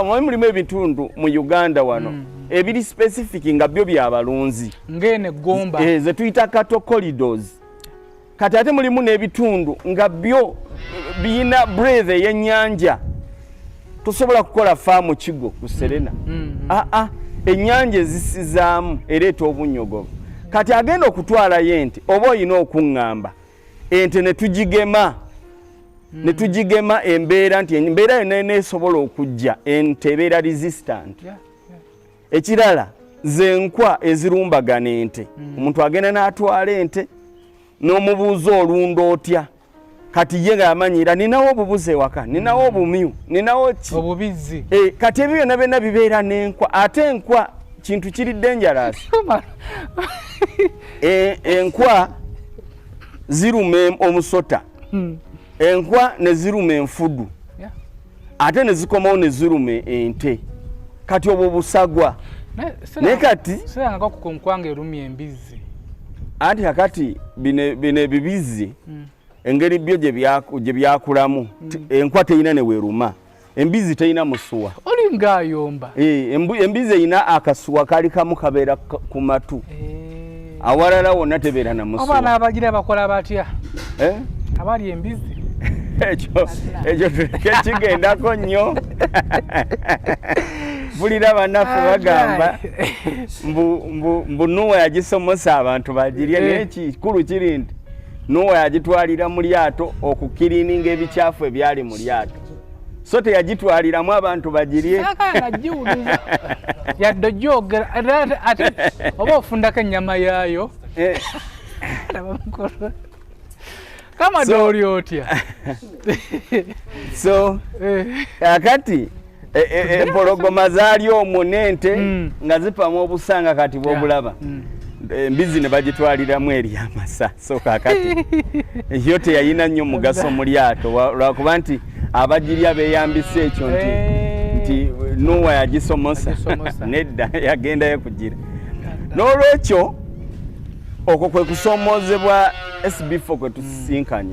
mulimu ebitundu mu Uganda wano ebiri specific nga byo byabalunzi ngene gomba ze tuyita cattle corridors. Kati ate mulimu n'ebitundu nga byo biyina breath y'ennyanja tosobola kukola faamu kigo ku Serena. Ennyanja ezisizaamu ereeta obunyogovu. Kati agenda okutwalayo ente oba oyina okuŋŋamba ente ne tugigema embeera nti embeera yonna neesobola okujja ente ebeera resistant. Ekirala zenkwa ezirumbagana ente omuntu agenda n'atwala ente n'omubuuza olunda otya kati ye ng'amanyira ninawo obubuze waka ninawo obumyu ninawo ki obubizi kati ebyo byonna byonna bibeera n'enkwa ate enkwa kintu kiri dangerous. Enkwa ziruma omusota enkwa ne ziruma enfudu ate ne zikomawo ne ziruma ente kati obwo busagwa ne kati sanga kukonkwanga erumya embizi anti akati bine ebibizi engeri byo gye byakulamu enkwa teyina ne weruma embizi teyina musuwa oli ngayomba embizi eyina akasuwa kali kamu kabeera ku matu awalala wonna tebeera na musuwa. Abaana abagira bakola batya abali embizi ekyo kigendako nnyo bulira bannaffe bagamba mbu Nuwa yagisomosa abantu bagirye naye kikulu kiri nti Nuwa yagitwalira mu lyato okukirininga ebikyafu ebyali mu lyato so teyagitwaliramu abantu bagirye yadde gyogera ate oba ofundako ennyama yaayo kama doli otya so akati empologoma zaali omwo n'ente nga zipamu obusanga kati bw'obulaba embizi ne bagitwaliramu eri amasa so kakati yo teyayina nnyo mugaso mu lyato lwakuba nti abagirya beeyambisa ekyo nti Nuwa yagisomosa nedda yagendayo kugira n'olwekyo okwo kwe kusoomozebwa SB4 kwe tusinkanye.